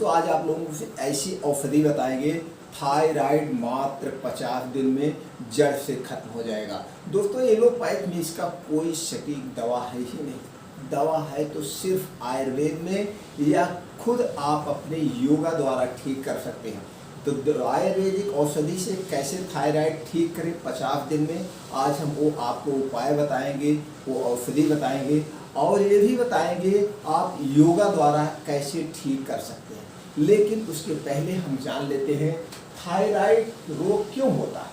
दोस्तों आज आप लोगों को से ऐसी औषधि बताएंगे, थायराइड मात्र 50 दिन में जड़ से खत्म हो जाएगा। दोस्तों एलोपैथ में इसका कोई सटीक दवा है ही नहीं। दवा है तो सिर्फ आयुर्वेद में, या खुद आप अपने योगा द्वारा ठीक कर सकते हैं। तो आयुर्वेदिक औषधि से कैसे थायराइड ठीक करें 50 दिन में, आज हम वो आपको उपाय बताएंगे, वो औषधि बताएंगे और ये भी बताएंगे आप योगा द्वारा कैसे ठीक कर सकते हैं। लेकिन उसके पहले हम जान लेते हैं थायराइड रोग क्यों होता है,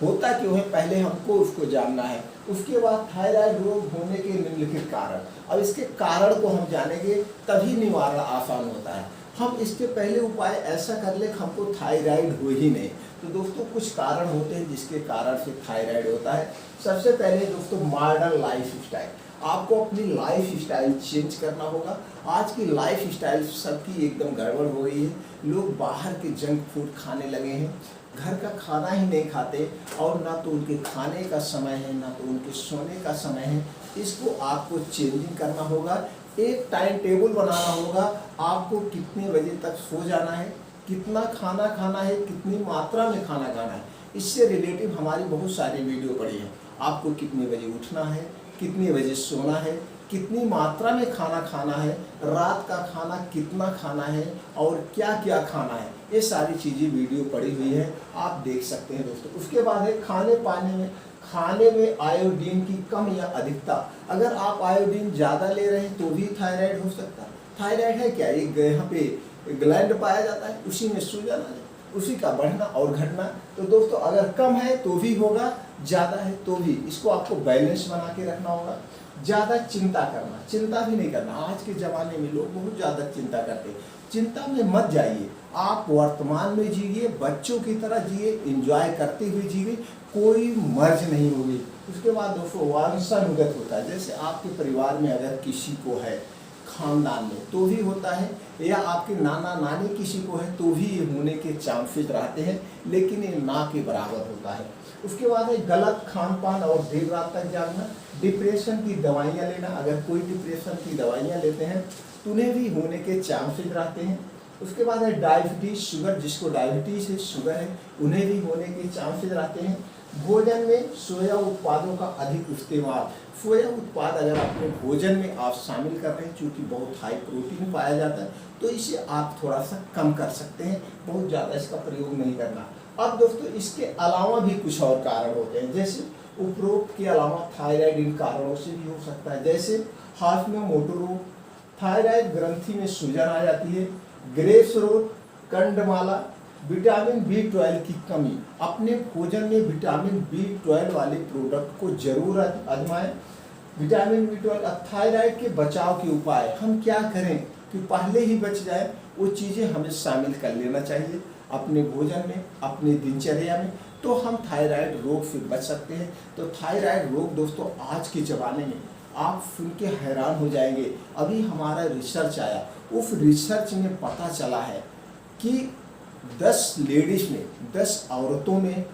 होता क्यों है, पहले हमको उसको जानना है। उसके बाद थायराइड रोग होने के निम्नलिखित कारण, अब इसके कारण को हम जानेंगे तभी निवारण आसान होता है। हम इसके पहले उपाय ऐसा कर ले हमको थायराइड हो ही नहीं। तो दोस्तों कुछ कारण होते हैं जिसके कारण से थायराइड होता है। सबसे पहले दोस्तों मॉडर्न लाइफ स्टाइल, आपको अपनी लाइफ स्टाइल चेंज करना होगा। आज की लाइफ स्टाइल सबकी एकदम गड़बड़ हो गई है। लोग बाहर के जंक फूड खाने लगे हैं, घर का खाना ही नहीं खाते, और ना तो उनके खाने का समय है ना तो उनके सोने का समय है। इसको आपको चेंजिंग करना होगा। एक टाइम टेबल बनाना होगा, आपको कितने बजे तक सो जाना है, कितना खाना खाना है, कितनी मात्रा में खाना खाना है। इससे रिलेटिव हमारी बहुत सारी वीडियो पड़ी है। आपको कितने बजे उठना है, कितने बजे सोना है, कितनी मात्रा में खाना खाना है, रात का खाना कितना खाना है और क्या क्या खाना है, ये सारी चीज़ें वीडियो पड़ी हुई है, आप देख सकते हैं दोस्तों। उसके बाद है खाने में आयोडीन की कम या अधिकता। अगर आप आयोडीन ज़्यादा ले रहे हैं तो भी थायराइड हो सकता है। थायराइड है क्या, एक यहाँ पे ग्लैंड पाया जाता है, उसी में सूजन आ जाए, उसी का बढ़ना और घटना। तो दोस्तों अगर कम है तो भी होगा, ज़्यादा है तो भी। इसको आपको बैलेंस बना के रखना होगा। ज़्यादा चिंता भी नहीं करना। आज के ज़माने में लोग बहुत ज़्यादा चिंता करते हैं। चिंता में मत जाइए, आप वर्तमान में जिए, बच्चों की तरह जिए, एंजॉय करते हुए जिए, कोई मर्ज नहीं होगी। उसके बाद दोस्तों वंशानुगत होता है, जैसे आपके परिवार में अगर किसी को है, खानदान में तो भी होता है, या आपके नाना नानी किसी को है तो भी ये होने के चांसेस रहते हैं, लेकिन ये ना के बराबर होता है। उसके बाद है गलत खान पान और देर रात तक जागना, डिप्रेशन की दवाइयाँ लेना। अगर कोई डिप्रेशन की दवाइयाँ लेते हैं तो उन्हें भी होने के चांसेस रहते हैं। उसके बाद है डायबिटीज, शुगर, जिसको डायबिटीज है, शुगर है, उन्हें भी होने के चांसेस रहते हैं। भोजन में सोया उत्पादों का अधिक इस्तेमाल, सोया उत्पाद अगर अपने भोजन में आप शामिल कर रहे हैं, चूँकि बहुत हाई प्रोटीन पाया जाता है, तो इसे आप थोड़ा सा कम कर सकते हैं, बहुत ज़्यादा इसका प्रयोग नहीं करना। अब दोस्तों इसके अलावा भी कुछ और कारण होते हैं, जैसे उपरोक्त के अलावा थायराइड इन कारणों से भी हो सकता है, जैसे हाशिमोटो रोग, थायराइड ग्रंथि में सूजन आ जाती है, ग्रेव्स रोग, कंडमाला, विटामिन B12 की कमी। अपने भोजन में विटामिन B12 वाले प्रोडक्ट को जरूर आजमाएं। विटामिन B12, थायराइड के बचाव के उपाय हम क्या करें कि पहले ही बच जाए, वो चीज़ें हमें शामिल कर लेना चाहिए अपने भोजन में, अपनी दिनचर्या में, तो हम थायराइड रोग से बच सकते हैं। तो थायराइड रोग दोस्तों आज के ज़माने में आप सुन के हैरान हो जाएंगे। अभी हमारा रिसर्च आया, उस रिसर्च में पता चला है कि 10 लेडीज में, 10 औरतों में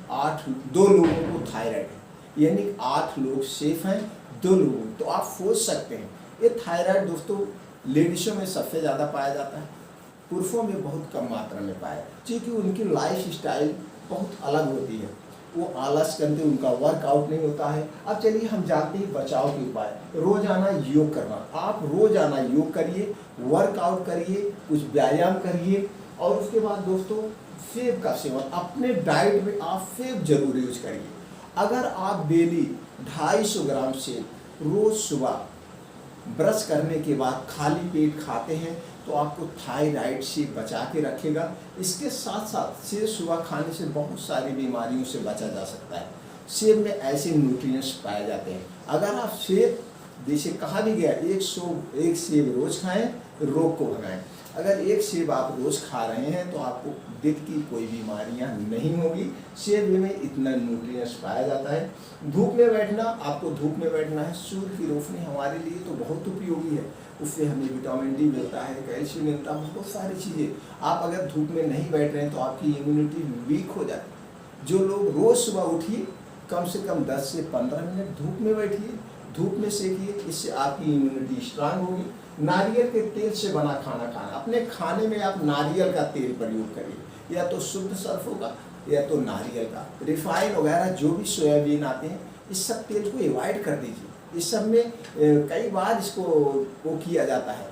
2 लोगों को थायराइड है, यानी 8 लोग सेफ हैं, 2 लोगों। तो आप सोच सकते हैं ये थायराइड दोस्तों लेडीज़ों में सबसे ज़्यादा पाया जाता है, पुरुषों में बहुत कम मात्रा में पाया, क्योंकि उनकी लाइफ स्टाइल बहुत अलग होती है। वो आलस करते, उनका वर्कआउट नहीं होता है। अब चलिए हम जानते हैं बचाव के उपाय। रोजाना योग करना, आप रोजाना योग करिए, वर्कआउट करिए, कुछ व्यायाम करिए, और उसके बाद दोस्तों सेब का सेवन अपने डाइट में आप सेब जरूर यूज करिए। अगर आप डेली 250 ग्राम सेब रोज सुबह ब्रश करने के बाद खाली पेट खाते हैं तो आपको थायराइड से बचा के रखेगा। इसके साथ साथ सेब सुबह खाने से बहुत सारी बीमारियों से बचा जा सकता है। सेब में ऐसे न्यूट्रिएंट्स पाए जाते हैं। अगर आप सेब, जैसे कहा भी गया, एक सेब रोज खाएं, रोग को भगाएं। अगर एक सेब आप रोज खा रहे हैं तो आपको दिल की कोई बीमारियां नहीं होगी। सेब में इतना न्यूट्रिएंट्स पाया जाता है। धूप में बैठना, आपको धूप में बैठना है। सूर्य की रोशनी हमारे लिए तो बहुत उपयोगी है, उससे हमें विटामिन D मिलता है, कैल्शियम मिलता है, बहुत सारी चीज़ें। आप अगर धूप में नहीं बैठ रहे हैं तो आपकी इम्यूनिटी वीक हो जाती है। जो लोग रोज़ सुबह उठिए, कम से कम 10 से 15 मिनट धूप में बैठिए, धूप में सेकिए, इससे आपकी इम्यूनिटी स्ट्रांग होगी। नारियल के तेल से बना खाना खाना। अपने खाने में आप नारियल का तेल प्रयोग करिए, या तो शुद्ध सरसों का या तो नारियल का। रिफाइन वगैरह जो भी सोयाबीन आते हैं, इस सब तेल को अवॉइड कर दीजिए। इस सब में कई बार इसको वो किया जाता है,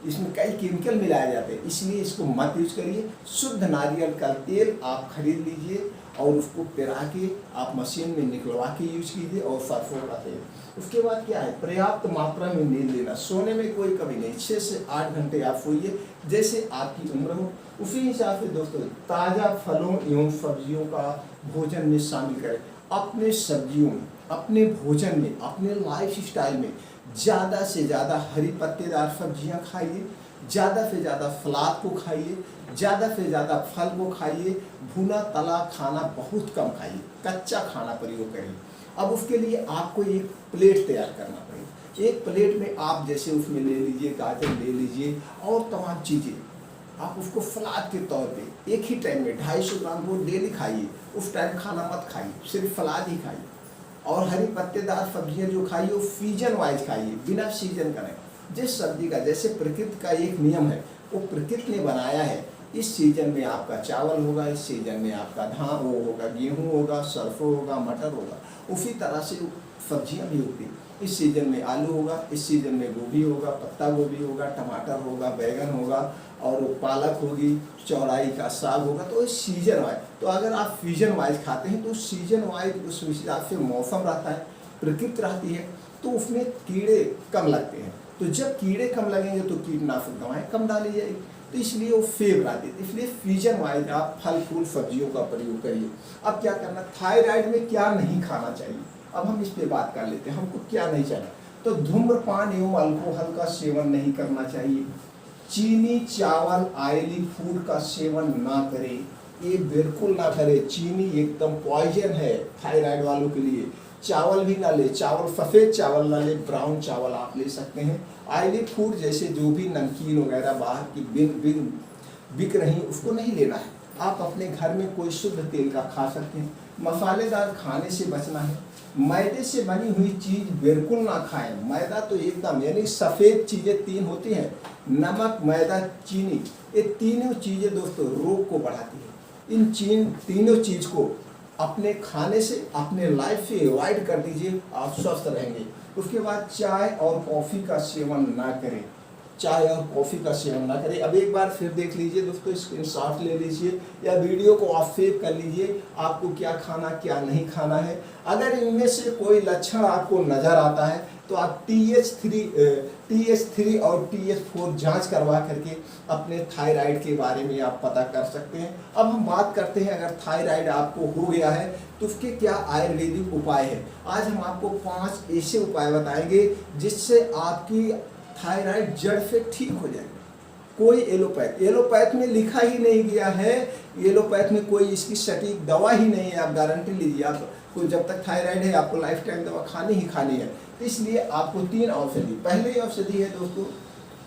इसमें कई केमिकल मिलाए जाते हैं, इसलिए इसको मत यूज करिए। शुद्ध नारियल का तेल आप खरीद लीजिए और उसको पिरा के आप मशीन में निकलवा के यूज कीजिए, और सरसों का तेल। उसके बाद क्या है, पर्याप्त मात्रा में नींद लेना। सोने में कोई कमी नहीं, 6 से 8 घंटे आप सोइए, जैसे आपकी उम्र हो उसी हिसाब से। दोस्तों, ताज़ा फलों एवं सब्जियों का भोजन में शामिल करें। अपने सब्जियों में, अपने भोजन में, अपने लाइफ स्टाइल में ज़्यादा से ज़्यादा हरी पत्तेदार सब्जियां खाइए, ज़्यादा से ज़्यादा सलाद को खाइए, ज़्यादा से ज़्यादा फल को खाइए। भुना तला खाना बहुत कम खाइए, कच्चा खाना प्रयोग करिए। अब उसके लिए आपको एक प्लेट तैयार करना पड़ेगा। एक प्लेट में आप जैसे उसमें ले लीजिए, गाजर ले लीजिए और तमाम चीज़ें, आप उसको सलाद के तौर पे एक ही टाइम में 250 ग्राम वो डेली खाइए। उस टाइम खाना मत खाइए, सिर्फ सलाद ही खाइए। और हरी पत्तेदार सब्जियां जो खाइए वो सीजन वाइज खाइए, बिना सीजन का नहीं। जिस सब्जी का, जैसे प्रकृति का एक नियम है, वो प्रकृति ने बनाया है। इस सीजन में आपका चावल होगा, इस सीजन में आपका धान वो होगा, गेहूं होगा, सरसों होगा, मटर होगा। उसी तरह से सब्जियां भी होती हैं। इस सीजन में आलू होगा, इस सीजन में गोभी होगा, पत्ता गोभी होगा, टमाटर होगा, बैगन होगा, और पालक होगी, चौलाई का साग होगा। तो इस सीजन वाइज, तो अगर आप सीजन वाइज खाते हैं तो सीजन वाइज उस हिसाब से मौसम रहता है, प्रकृति रहती है, तो उसमें कीड़े कम लगते हैं। तो जब कीड़े कम लगेंगे तो कीटनाशक दवाएं कम डाली जाएगी, तो इसलिए वो फेव आती है। इसलिए सीजन वाइज आप फल फूल सब्जियों का प्रयोग करिए। अब क्या करना, थायराइड में क्या नहीं खाना चाहिए, अब हम इस पे बात कर लेते हैं। हमको क्या नहीं चाहिए, तो धूम्रपान एवं अल्कोहल का सेवन नहीं करना चाहिए। चीनी, चावल, ऑयली फूड का सेवन ना करें, ये बिल्कुल ना करें। चीनी एकदम पॉइजन है थायराइड वालों के लिए। चावल भी ना ले, चावल सफ़ेद चावल ना ले, ब्राउन चावल आप ले सकते हैं। ऑयली फूड जैसे जो भी नमकीन वगैरह बाहर की बिक रही, उसको नहीं लेना है। आप अपने घर में कोई शुद्ध तेल का खा सकते हैं। मसालेदार खाने से बचना है। मैदे से बनी हुई चीज़ बिल्कुल ना खाएं। मैदा तो एकदम, यानी सफ़ेद चीज़ें 3 होती हैं, नमक, मैदा, चीनी। ये तीनों चीज़ें दोस्तों रोग को बढ़ाती है। इन तीनों चीज़ को अपने खाने से, अपने लाइफ से अवॉइड कर दीजिए, आप स्वस्थ रहेंगे। उसके बाद चाय और कॉफ़ी का सेवन ना करें। चाय और कॉफ़ी का सेवन ना करें। अब एक बार फिर देख लीजिए दोस्तों, स्क्रीनशॉट ले लीजिए या वीडियो को आप सेव कर लीजिए, आपको क्या खाना क्या नहीं खाना है। अगर इनमें से कोई लक्षण आपको नज़र आता है तो आप TH3 और TH4 जांच करवा करके अपने थायराइड के बारे में आप पता कर सकते हैं। अब हम बात करते हैं, अगर थायराइड आपको हो गया है तो उसके क्या आयुर्वेदिक उपाय है। आज हम आपको 5 ऐसे उपाय बताएंगे जिससे आपकी थायराइड जड़ से ठीक हो जाएगा। कोई एलोपैथ में लिखा ही नहीं गया है, एलोपैथ में कोई इसकी सटीक दवा ही नहीं है। आप गारंटी लीजिए, आपको जब तक थायराइड है आपको लाइफ टाइम दवा खानी ही खानी है। तो इसलिए आपको 3 औषधि, पहले औषधि है दोस्तों,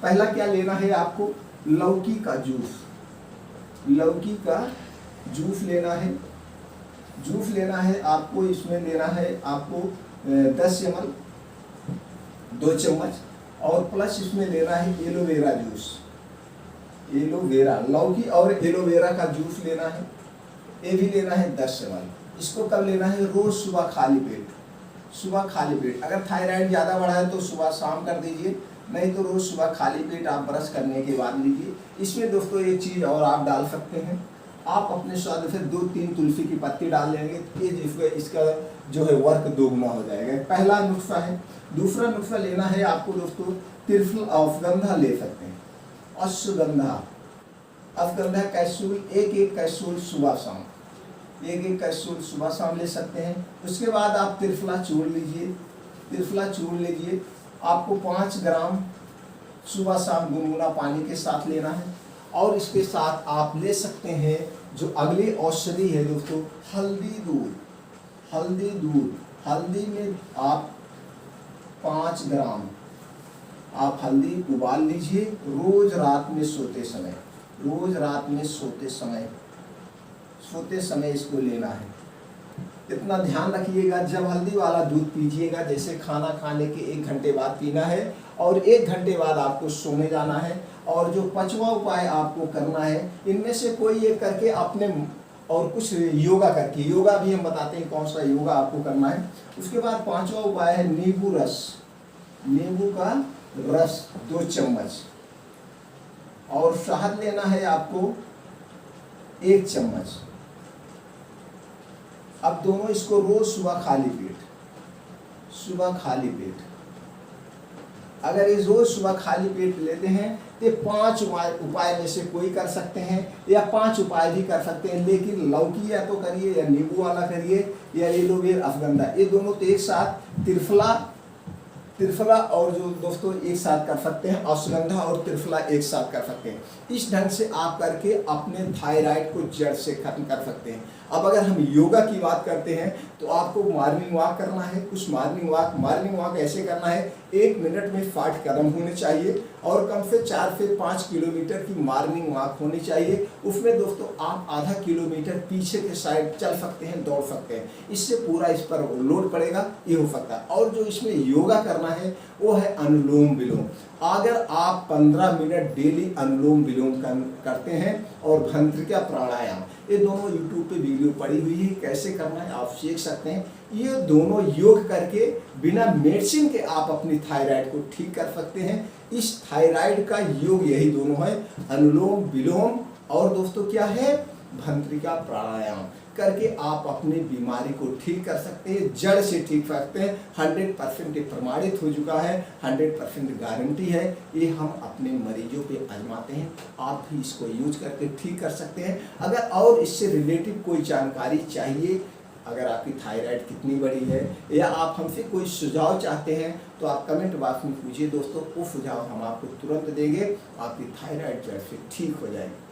पहला क्या लेना है आपको, लौकी का जूस। लौकी का जूस लेना है। जूस लेना है आपको, इसमें लेना है आपको 10 ml, 2 चम्मच, और प्लस इसमें लेना है एलोवेरा जूस। एलोवेरा, लौकी और एलोवेरा का जूस लेना है, ये भी लेना है 10 ml। इसको कब लेना है, रोज सुबह खाली पेट। सुबह खाली पेट, अगर थायराइड ज़्यादा बढ़ा है तो सुबह शाम कर दीजिए, नहीं तो रोज सुबह खाली पेट आप ब्रश करने के बाद लीजिए। इसमें दोस्तों एक चीज़ और आप डाल सकते हैं, आप अपने स्वाद से 2-3 तुलसी की पत्ती डाल लेंगे, ये इसका जो है वर्क दोगुना हो जाएगा। पहला नुस्खा है। दूसरा नुस्खा लेना है आपको दोस्तों, त्रिफल अश्वगंधा ले सकते हैं। अश्वगंधा कैप्सूल, एक कैप्सूल सुबह शाम, एक कैप्सूल सुबह शाम ले सकते हैं। उसके बाद आप त्रिफला चूर्ण लीजिए। त्रिफला चूर्ण लीजिए, आपको 5 ग्राम सुबह शाम गुनगुना पानी के साथ लेना है। और इसके साथ आप ले सकते हैं जो अगली औषधि है दोस्तों, हल्दी दूध। हल्दी दूध, हल्दी में आप 5 ग्राम आप हल्दी उबाल लीजिए रोज रात में सोते समय। रोज रात में सोते समय इसको लेना है। इतना ध्यान रखिएगा, जब हल्दी वाला दूध पीजिएगा, जैसे खाना खाने के 1 घंटे बाद पीना है, और 1 घंटे बाद आपको सोने जाना है। और जो 5वां उपाय आपको करना है, इनमें से कोई एक करके अपने और कुछ योगा करके, योगा भी हम बताते हैं कौन सा योगा आपको करना है। उसके बाद 5वां उपाय है नींबू रस, नींबू का रस 2 चम्मच, और शहद लेना है आपको 1 चम्मच। अब दोनों इसको रोज सुबह खाली पेट, सुबह खाली पेट, अगर ये रोज सुबह खाली पेट लेते हैं तो 5 उपाय में से कोई कर सकते हैं या 5 उपाय भी कर सकते हैं, लेकिन लौकी या तो करिए या नींबू वाला करिए या एलोवेरा अश्वगंधा, ये दोनों तो एक साथ त्रिफला और जो दोस्तों एक साथ कर सकते हैं, अश्वगंधा और त्रिफला एक साथ कर सकते हैं। इस ढंग से आप करके अपने थायराइड को जड़ से खत्म कर सकते हैं। अब अगर हम योगा की बात करते हैं तो आपको मॉर्निंग वॉक करना है। कुछ मॉर्निंग वॉक ऐसे करना है, 1 मिनट में 60 कदम होने चाहिए और कम से 4 से 5 किलोमीटर की मॉर्निंग वॉक होनी चाहिए। उसमें दोस्तों आप आधा किलोमीटर पीछे के साइड चल सकते हैं, दौड़ सकते हैं, इससे पूरा इस पर लोड पड़ेगा, ये हो सकता है। और जो इसमें योगा करना है वो है अनुलोम विलोम। अगर आप 15 मिनट डेली अनुलोम विलोम करते हैं और भस्त्रिका प्राणायाम, ये दोनों यूट्यूब पे वीडियो पड़ी हुई है, कैसे करना है आप सीख सकते हैं। ये दोनों योग करके बिना मेडिसिन के आप अपनी थायराइड को ठीक कर सकते हैं। इस थायराइड का योग यही दोनों है, अनुलोम विलोम और दोस्तों क्या है, भस्त्रिका प्राणायाम करके आप अपनी बीमारी को ठीक कर सकते हैं, जड़ से ठीक कर सकते हैं। 100% प्रमाणित हो चुका है, 100% गारंटी है। ये हम अपने मरीजों पे आजमाते हैं, आप भी इसको यूज करके ठीक कर सकते हैं। अगर और इससे रिलेटिव कोई जानकारी चाहिए, अगर आपकी थायराइड कितनी बड़ी है या आप हमसे कोई सुझाव चाहते हैं तो आप कमेंट बॉक्स में पूछिए दोस्तों, वो सुझाव हम आपको तुरंत देंगे, आपकी थायराइड जड़ से ठीक हो जाएगी।